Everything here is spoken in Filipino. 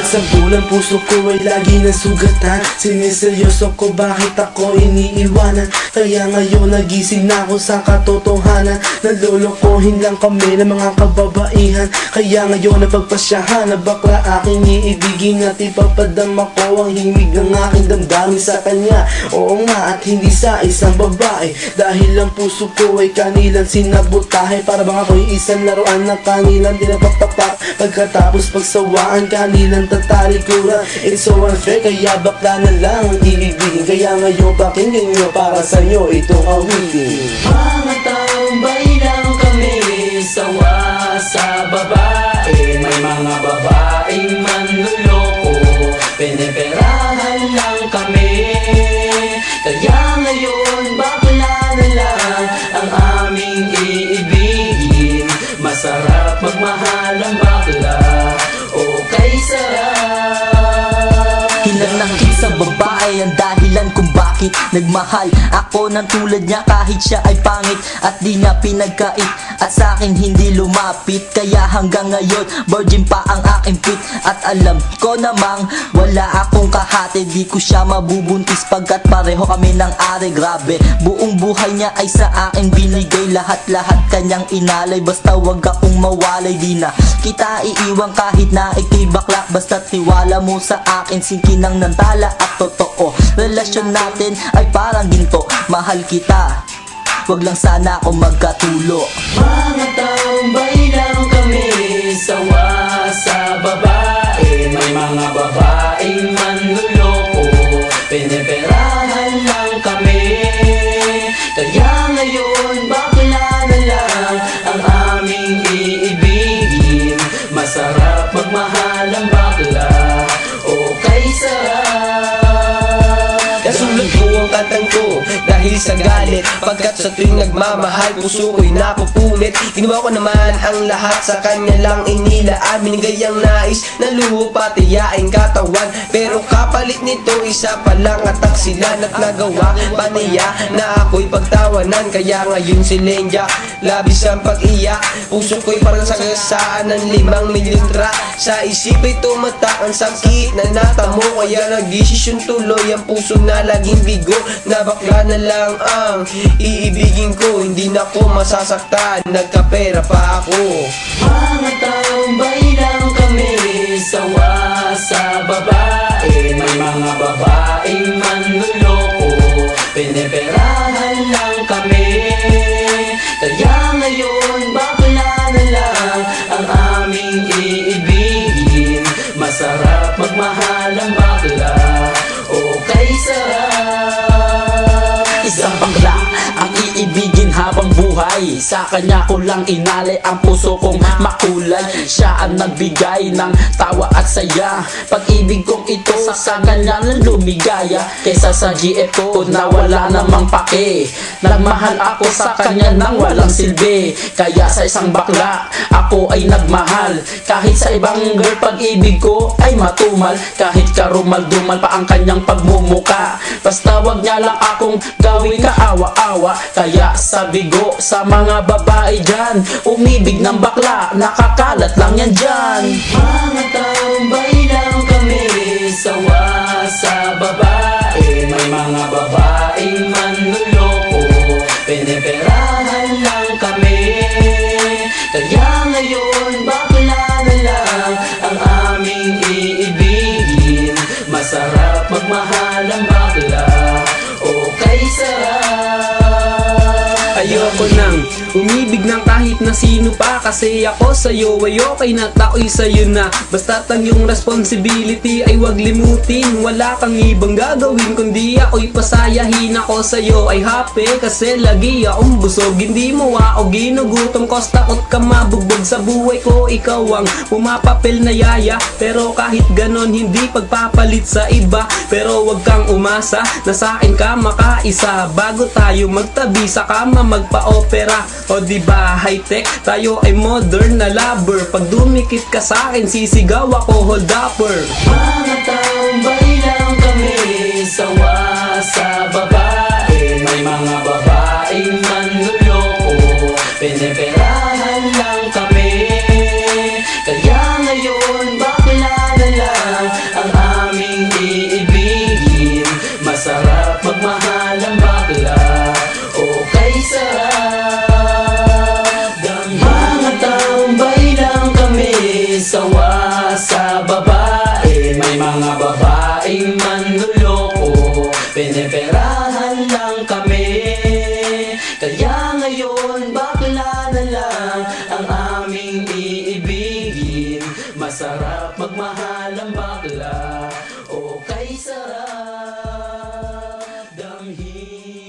Sa bulan puso ko ay lagi nasugatan. Siniseryoso ko bakit ako iniiwanan. Kaya ngayon nagising na ako sa katotohanan. Nalolokohin lang kami ng mga kababaihan. Kaya ngayon napagpasyahan na bakla aking iibigin. At ipapadama ko ang himig ng aking damdamin sa kanya. Oo nga, at hindi sa isang babae. Dahil ang puso ko ay kanilang sinabotahe. Para bang ako'y isang laruan na kanilang dinapapapak. Pagkatapos pagsawaan kanilang tatalikuran. It's so unfair, kaya bakla na lang ang iibigin. Kaya ngayon pakinggan nyo para sa'yo itong awitin. Mga tambay lang kami, sawa sa babae. May mga babaeng manluloko, piniperahan lang kami. Kaya ngayon bakla na lang ang aming iibigin. Masarap magmahal ang bakla, okay sarap. Hinanakit sa babae ang dahilan kung bakit nagmahal ako ng tulad niya kahit siya ay pangit at di niya pinagkait at sa akin hindi lumapit. Kaya hanggang ngayon virgin pa ang aking pit at alam ko namang wala akong kahati. Di ko siya mabubuntis pagkat pareho kami ng are. Grabe, buong buhay niya ay sa akin binigay. Lahat-lahat kanyang inalay, basta wag akong mawalay. Di na kita iiwan kahit na ikay bakla, basta tiwala mo sa akin sinkinang nantala at totoo. Relasyon natin ay parang ginto, mahal kita, wag lang sana ako magkatulo. Mga tambay lang kami, sawa sa babae. May mga babaeng manluloko, piniperahan lang kami. Kaya ngayon bakla na lang ang aming iibigin. Masarap magmahal ang bakla, okay sarap. Nasulat ko ang kantang ko dahil sa galit, pagkat sa tuwing nagmamahal puso ko'y napupunit. Ginawa ko naman ang lahat sa kanya lang inilaan. Binigay ang nais na luho pati yaing katawan, pero kapalit nito isa pa lang atak sila. At nagawa pa niya na ako'y pagtawanan. Kaya ngayon si Lenja labis ang pag-iyak. Puso ko'y parang sagasaan ng 5 milyontra. Sa isip ay tumatak ang sakit na natamo. Kaya nagdesisyon tuloy ang puso na laging bigo, na bakla na lang ang iibigin ko. Hindi na ko masasaktan, nagkapera pa ako. Mga tambay lang kami, sawa sa babae. May mga babaeng manluloko, piniperahan lang kami. Kaya ngayon bakla na lang ang aming iibigin. Masarap magmahal ang bakla, okay sarap. Isang bakla ang iibigin habang buhay. Sa kanya ko lang inalay ang puso kong makulay. Siya ang nagbigay ng tawa at saya. Pag-ibig kong ito sa kanya na lumigaya. Kaysa sa GF ko na wala namang pake. Nagmahal ako sa kanya nang walang silbi. Kaya sa isang bakla ako ay nagmahal. Kahit sa ibang girl pag-ibig ko ay matumal. Kahit karumal-dumal pa ang kanyang pagmumuka. Basta wag niya lang akong gawing kaawa-awa. Kaya sabi ko sa mga babae dyan, umibig ng bakla, nakakalat lang yan dyan. Mga tambay lang kami, sawa sa babae. May mga babaeng manluloko, piniperahan lang kami. Kaya ngayon bakla na lang ang aming iibigin. Masarap magmahal ang bakla, okay sarap. Ayoko nang umibig ng kahit na sino pa. Kasi ako sa'yo ay okay na, tao'y sa'yo na. Basta't ang iyong responsibility ay wag limutin. Wala kang ibang gagawin kundi ako'y pasayahin. Ako sa'yo ay happy kasi lagi akong busog. Hindi mo ako ginugutom, cause takot ka mabugbog. Sa buhay ko ikaw ang pumapapil na yaya. Pero kahit ganon hindi pagpapalit sa iba. Pero wag kang umasa na sa'kin ka makaisa. Bago tayo magtabi sa kama magpa-opera. O diba high-tech, tayo ay modern na lover. Pag dumikit ka sa'kin sisigaw ako hold upper. Mga tambay lang kami, sawa sa babae. May mga babaeng manluloko, piniperahan lang kami. Kaya ngayon bakla na lang ngayon bakla na lang ang aming iibigin. Masarap magmahal ang bakla, o kay sarap damhin.